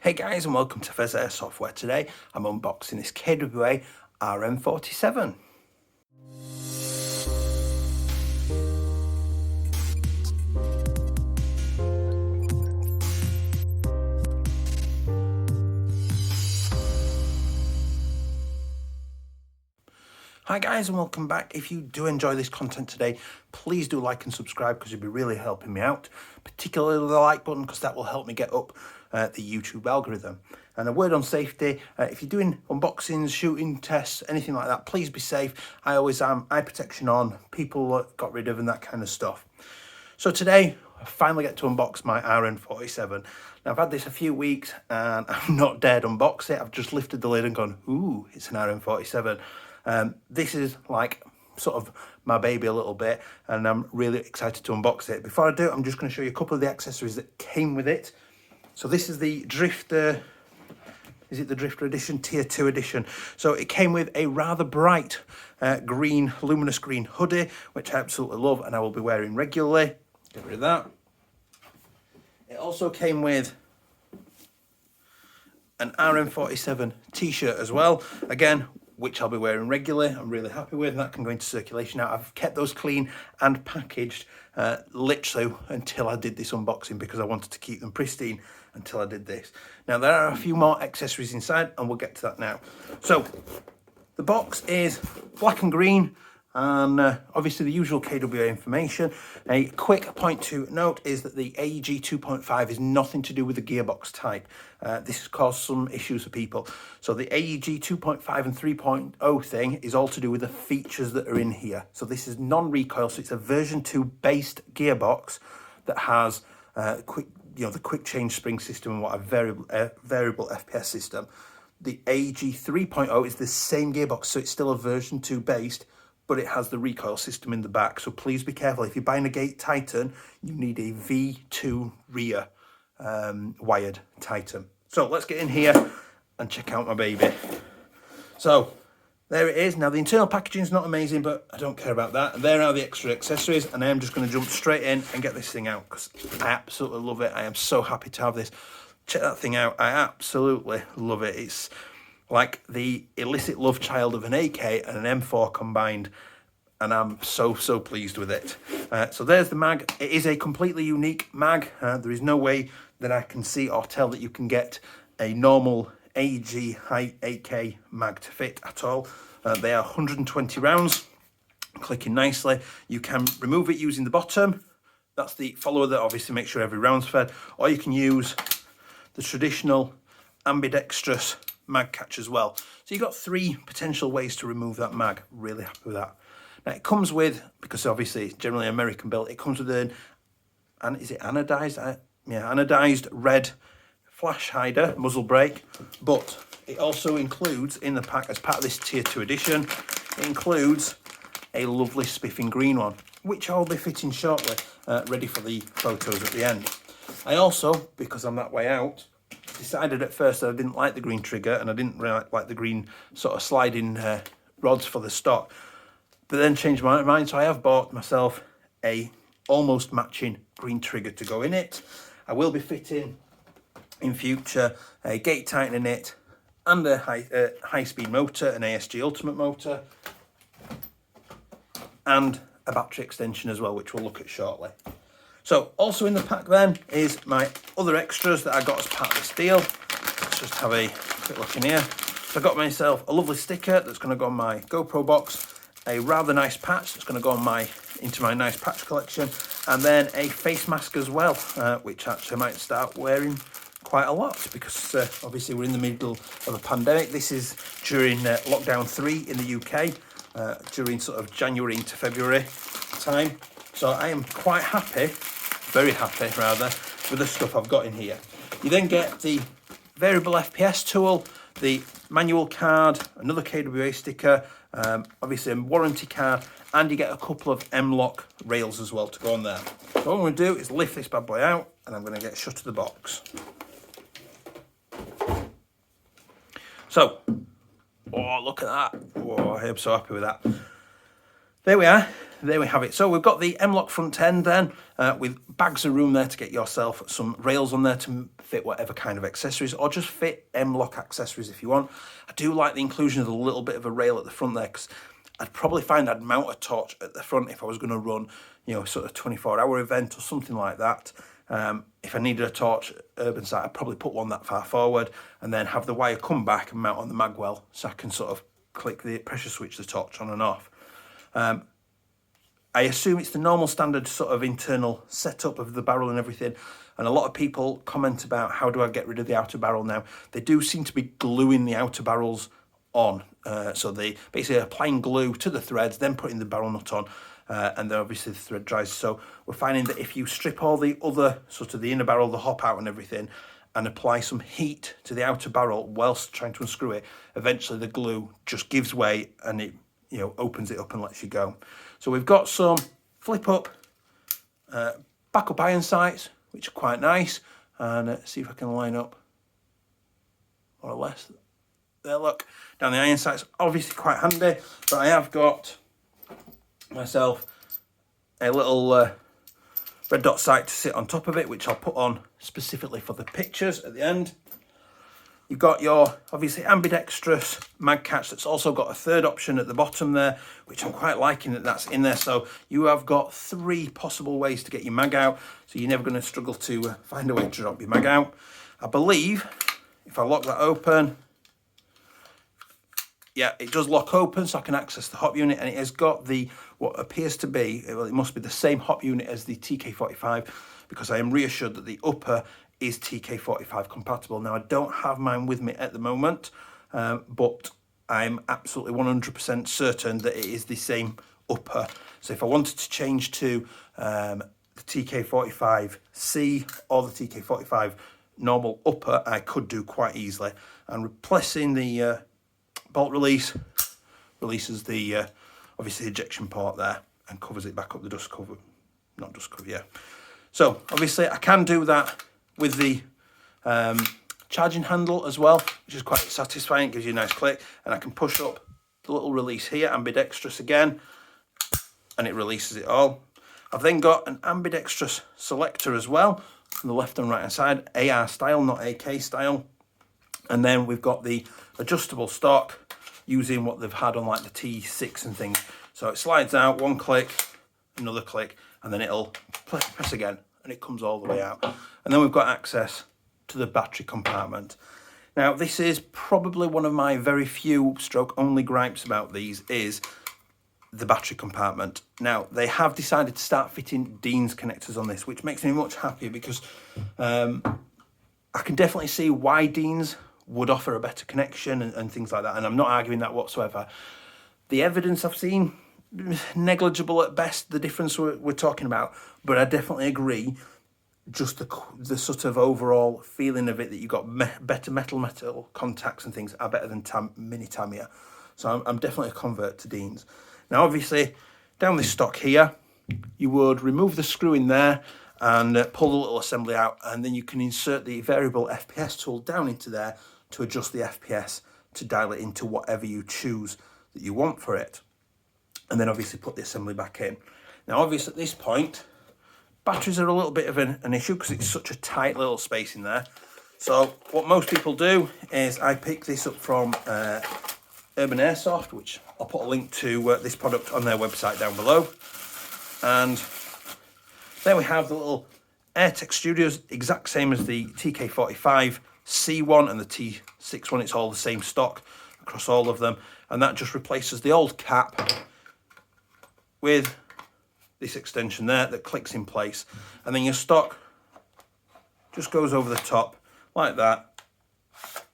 Hey guys, and welcome to Pheas Airsoft, where today I'm unboxing this KWA RN47. Hi guys, and welcome back. If you do enjoy this content today, please do like and subscribe because you'll be really helping me out, particularly the like button because that will help me get up the YouTube algorithm. And a word on safety, if you're doing unboxings, shooting tests, anything like that, please be safe. I always am. Eye protection on, people got rid of and that kind of stuff. So today, I finally get to unbox my RN47. Now I've had this a few weeks and I've not dared unbox it. I've just lifted the lid and gone, ooh, it's an RN47. This is like sort of my baby a little bit, and I'm really excited to unbox it. Before I do, I'm just going to show you a couple of the accessories that came with it. So this is the Drifter, is it the Drifter edition? Tier 2 edition. So it came with a rather bright green, luminous green hoodie, which I absolutely love and I will be wearing regularly. Get rid of that. It also came with an RN47 t-shirt as well. Again, which I'll be wearing regularly. I'm really happy with, and that can go into circulation now. I've kept those clean and packaged literally until I did this unboxing because I wanted to keep them pristine until I did this. Now there are a few more accessories inside and we'll get to that now. So the box is black and green, and obviously the usual KWA information. A quick point to note is that the AEG 2.5 is nothing to do with the gearbox type. This has caused some issues for people. So the AEG 2.5 and 3.0 thing is all to do with the features that are in here. So this is non-recoil, so it's a version 2 based gearbox that has the quick change spring system and what a variable FPS system. The AEG 3.0 is the same gearbox, so it's still a version 2 based, but it has the recoil system in the back. So please be careful. If you're buying a Gate Titan, you need a V2 rear wired Titan. So let's get in here and check out my baby. So there it is. Now the internal packaging is not amazing, but I don't care about that. And there are the extra accessories, and I am just going to jump straight in and get this thing out because I absolutely love it. I am so happy to have this. Check that thing out. I absolutely love it. It's like the illicit love child of an AK and an M4 combined, and I'm so pleased with it. So there's the mag. It is a completely unique mag. There is no way that I can see or tell that you can get a normal AEG height AK mag to fit at all. They are 120 rounds, clicking nicely. You can remove it using the bottom. That's the follower that obviously makes sure every round's fed, or you can use the traditional ambidextrous mag catch as well. So you've got 3 potential ways to remove that mag. Really happy with that. Now it comes with, because obviously it's generally American built, it comes with an is it anodized? Yeah, anodized red flash hider muzzle brake, but it also includes in the pack, as part of this tier 2 edition, it includes a lovely spiffing green one, which I'll be fitting shortly, ready for the photos at the end. I also, because I'm that way out, decided at first that I didn't like the green trigger and I didn't really like the green sort of sliding rods for the stock, but then changed my mind. So I have bought myself a almost matching green trigger to go in it. I will be fitting in future a Gate Titan in it and a high-speed motor, an ASG Ultimate motor, and a battery extension as well, which we'll look at shortly. So also in the pack then is my other extras that I got as part of this deal. Let's just have a quick look in here. So I got myself a lovely sticker that's going to go on my GoPro box, a rather nice patch that's going to go on into my nice patch collection, and then a face mask as well, which actually I might start wearing quite a lot because obviously we're in the middle of a pandemic. This is during lockdown 3 in the UK, during sort of January into February time. So I am quite happy, very happy rather, with the stuff I've got in here. You then get the variable FPS tool, the manual card, another KWA sticker, obviously a warranty card, and you get a couple of M-lock rails as well to go on there. So what I'm going to do is lift this bad boy out and I'm going to get shut of the box. So, oh, look at that. Oh, I am so happy with that. There we are. There we have it. So we've got the M-lock front end then with bags of room there to get yourself some rails on there to fit whatever kind of accessories, or just fit M-lock accessories if you want. I do like the inclusion of a little bit of a rail at the front there, because I'd probably find I'd mount a torch at the front if I was going to run, you know, sort of 24-hour event or something like that. If I needed a torch urban site, I'd probably put one that far forward and then have the wire come back and mount on the magwell, so I can sort of click the pressure switch the torch on and off. I assume it's the normal standard sort of internal setup of the barrel and everything. And a lot of people comment about, how do I get rid of the outer barrel now? They do seem to be gluing the outer barrels on. So they basically applying glue to the threads, then putting the barrel nut on. And then obviously the thread dries. So we're finding that if you strip all the other, sort of the inner barrel, the hop out and everything, and apply some heat to the outer barrel whilst trying to unscrew it, eventually the glue just gives way and it, you know, opens it up and lets you go. So we've got some flip up backup iron sights, which are quite nice, and see if I can line up more or less. There, look, down the iron sights, obviously quite handy, but I have got myself a little red dot sight to sit on top of it, which I'll put on specifically for the pictures at the end. You've got your, obviously, ambidextrous mag catch that's also got a third option at the bottom there, which I'm quite liking that that's in there. So you have got 3 possible ways to get your mag out, so you're never going to struggle to find a way to drop your mag out. I believe if I lock that open, yeah, it does lock open, so I can access the hop unit, and it has got the, what appears to be, well, it must be the same hop unit as the TK45, because I am reassured that the upper is TK45 compatible. Now, I don't have mine with me at the moment, but I'm absolutely 100% certain that it is the same upper. So if I wanted to change to the TK45C or the TK45 normal upper, I could do quite easily. And replacing the bolt release releases the obviously ejection port there and covers it back up, the dust cover, not dust cover, yeah. So obviously I can do that with the charging handle as well, which is quite satisfying. It gives you a nice click, and I can push up the little release here, ambidextrous again, and it releases it all. I've then got an ambidextrous selector as well on the left and right hand side, AR style, not AK style. And then we've got the adjustable stock using what they've had on like the T6 and things. So it slides out, one click, another click, and then it'll press again, and it comes all the way out. And then we've got access to the battery compartment. Now, this is probably one of my very few stroke only gripes about these, is the battery compartment. Now, they have decided to start fitting Dean's connectors on this, which makes me much happier, because I can definitely see why Dean's would offer a better connection and things like that, and I'm not arguing that whatsoever. The evidence I've seen, negligible at best, the difference we're talking about, but I definitely agree, just the sort of overall feeling of it, that you've got better metal contacts and things are better than mini Tamiya. So I'm definitely a convert to Dean's. Now, obviously, down this stock here, you would remove the screw in there and pull the little assembly out, and then you can insert the variable FPS tool down into there to adjust the FPS to dial it into whatever you choose that you want for it. And then obviously put the assembly back in. Now, obviously at this point, batteries are a little bit of an issue, because it's such a tight little space in there. So what most people do is, I pick this up from Urban Airsoft, which I'll put a link to this product on their website down below. And there we have the little AirTech Studios, exact same as the TK45 C1 and the T6 one. It's all the same stock across all of them, and that just replaces the old cap with this extension there that clicks in place, and then your stock just goes over the top like that,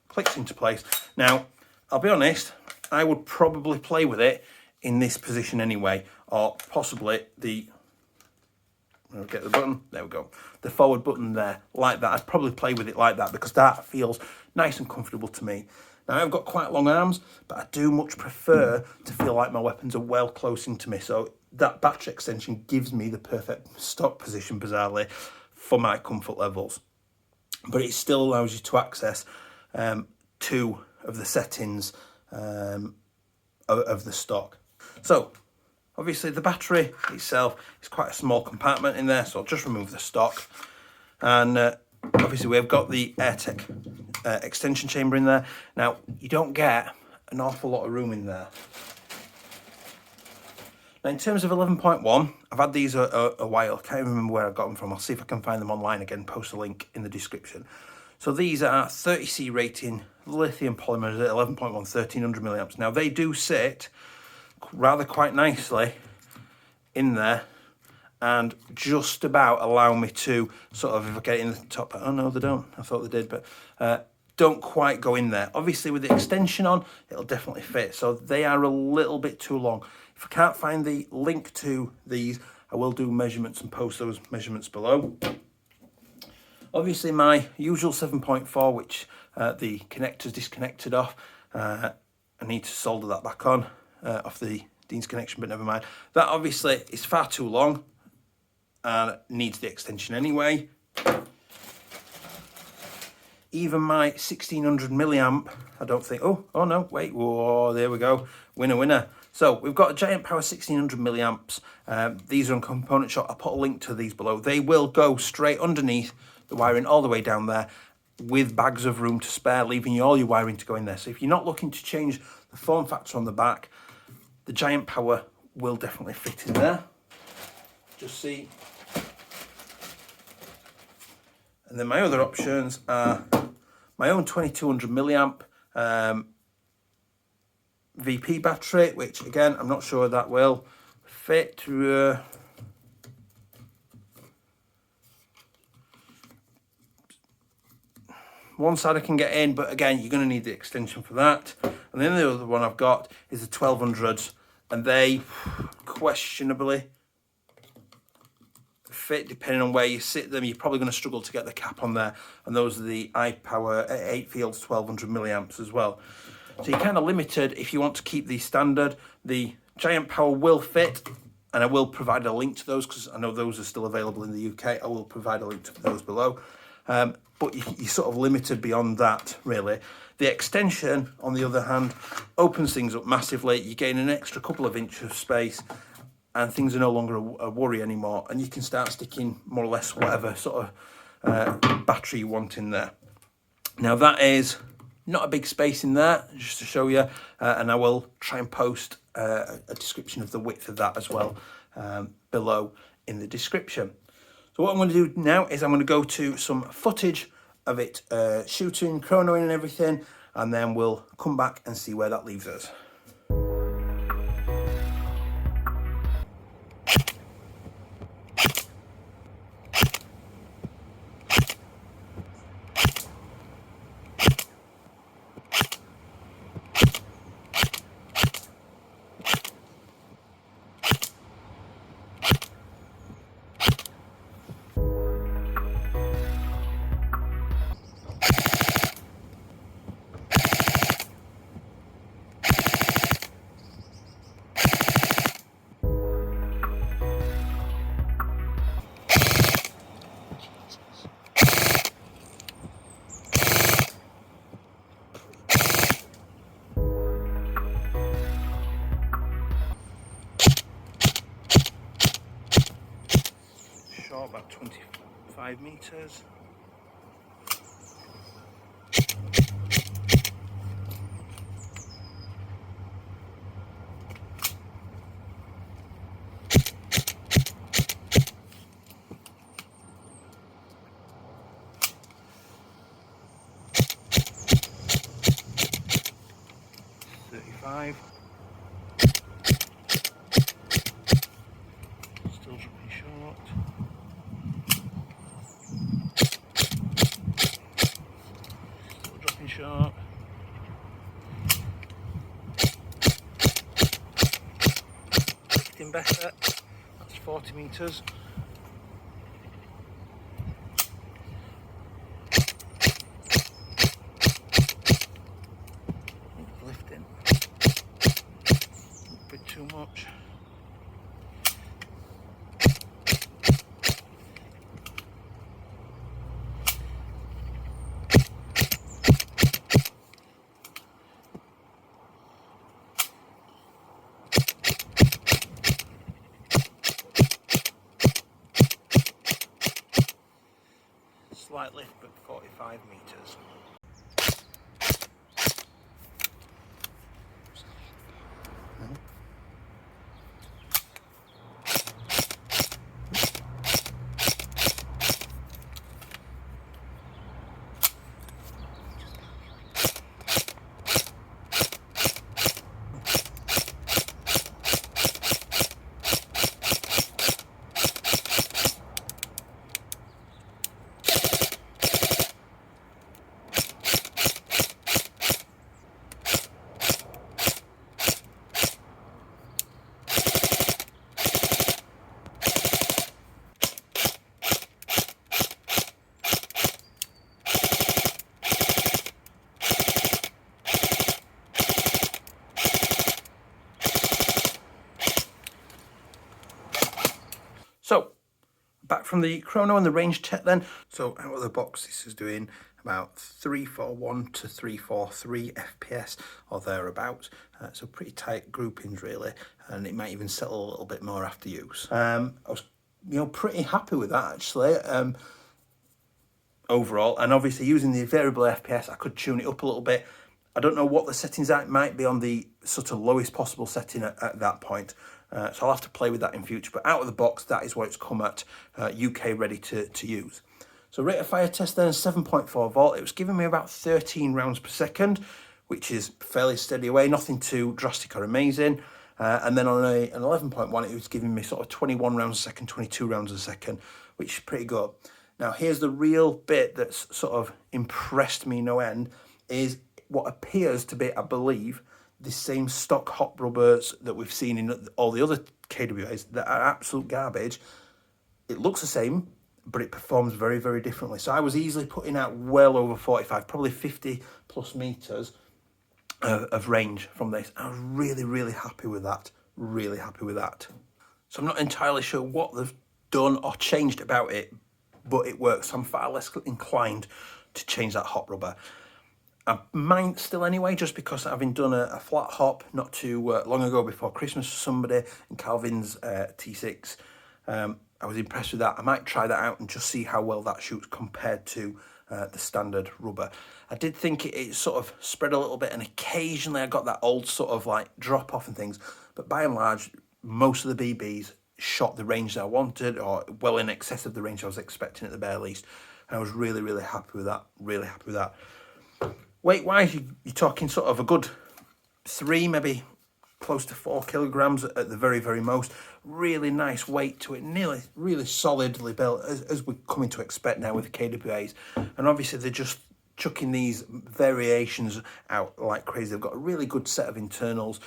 clicks into place. Now, I'll be honest, I would probably play with it in this position anyway, or possibly the, I'll get the button, there we go, the forward button there, like that. I'd probably play with it like that, because that feels nice and comfortable to me. Now, I've got quite long arms, but I do much prefer to feel like my weapons are well close into me, so that battery extension gives me the perfect stock position, bizarrely, for my comfort levels. But it still allows you to access 2 of the settings of the stock. So Obviously the battery itself is quite a small compartment in there, so I'll just remove the stock. And obviously we've got the JTAC extension chamber in there. Now you don't get an awful lot of room in there. Now in terms of 11.1, I've had these a while, I can't remember where I got them from. I'll see if I can find them online again, post a link in the description. So these are 30C rating lithium polymers at 11.1, 1300 milliamps. Now they do sit rather quite nicely in there and just about allow me to sort of, if I get it in the top, oh no they don't, I thought they did, but don't quite go in there. Obviously with the extension on, it'll definitely fit. So they are a little bit too long. If I can't find the link to these, I will do measurements and post those measurements below. Obviously my usual 7.4, which the connector's disconnected off. I need to solder that back on off the Dean's connection, but never mind. That obviously is far too long and needs the extension anyway. Even my 1600 milliamp, I don't think, oh no, wait, whoa, there we go, winner. So we've got a Giant Power 1600 milliamps. These are on Component Shop. I'll put a link to these below. They will go straight underneath the wiring all the way down there with bags of room to spare, leaving you all your wiring to go in there. So if you're not looking to change the form factor on the back, the Giant Power will definitely fit in there. Just see. And then my other options are my own 2200 milliamp VP battery, which again, I'm not sure that will fit. One side I can get in, but again, you're going to need the extension for that. And then the other one I've got is the 1200s, and they questionably fit depending on where you sit them. You're probably going to struggle to get the cap on there, and those are the iPower 8 fields 1200 milliamps as well. So you're kind of limited if you want to keep these standard. The Giant Power will fit, and I will provide a link to those because I know those are still available in the UK. I will provide a link to those below. But you're sort of limited beyond that, really. The extension, on the other hand, opens things up massively. You gain an extra couple of inches of space, and things are no longer a worry anymore. And you can start sticking more or less whatever sort of battery you want in there. Now that is not a big space in there, just to show you. And I will try and post a description of the width of that as well below in the description. So what I'm going to do now is I'm going to go to some footage of it shooting, chronoing and everything, and then we'll come back and see where that leaves us. About 25 meters. Still dropping short. Short. Getting better. That's 40 meters. Lifting. A bit too much. 5 meters. So, back from the Chrono and the range tech then. So out of the box, this is doing about 341 to 343 FPS or thereabouts. So pretty tight groupings really, and it might even settle a little bit more after use. I was, pretty happy with that actually. Overall, and obviously using the variable FPS, I could tune it up a little bit. I don't know what the settings are. It might be on the sort of lowest possible setting at that point. So I'll have to play with that in future. But out of the box, that is what it's come at, UK ready to use. So rate of fire test then is 7.4 volt. It was giving me about 13 rounds per second, which is fairly steady away, nothing too drastic or amazing. And then on an 11.1, it was giving me sort of 21 rounds a second, 22 rounds a second, which is pretty good. Now here's the real bit that's sort of impressed me no end, is what appears to be, I believe, the same stock hot rubbers that we've seen in all the other KWAs that are absolute garbage. It looks the same, but it performs very, very differently. So I was easily putting out well over 45, probably 50 plus meters of range from this. I was really, really happy with that. Really happy with that. So I'm not entirely sure what they've done or changed about it, but it works. I'm far less inclined to change that hot rubber. I might still anyway, just because having done a flat hop not too long ago before Christmas for somebody in Calvin's T6, I was impressed with that. I might try that out and just see how well that shoots compared to the standard rubber. I did think it sort of spread a little bit, and occasionally I got that old sort of like drop off and things, but by and large, most of the BBs shot the range that I wanted, or well in excess of the range I was expecting at the bare least. And I was really, really happy with that. Really happy with that. Weight-wise, you're talking sort of a good 3, maybe close to 4 kilograms at the very, very most. Really nice weight to it, nearly really solidly built, as we're coming to expect now with the KWAs. And obviously they're just chucking these variations out like crazy. They've got a really good set of internals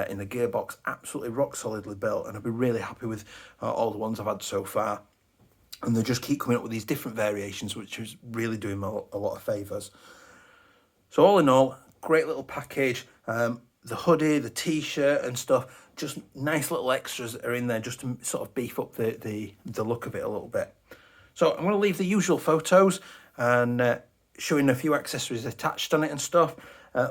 in the gearbox, absolutely rock solidly built, and I've been really happy with all the ones I've had so far. And they just keep coming up with these different variations, which is really doing me a lot of favours. So all in all, great little package. The hoodie, the t-shirt and stuff, just nice little extras are in there just to sort of beef up the look of it a little bit. So I'm going to leave the usual photos and showing a few accessories attached on it and stuff.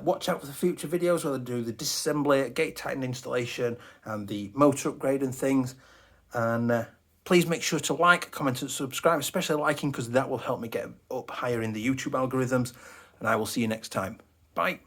Watch out for the future videos where I do the disassembly, gate tightened installation and the motor upgrade and things. And please make sure to like, comment and subscribe, especially liking, because that will help me get up higher in the YouTube algorithms. And I will see you next time. Bye.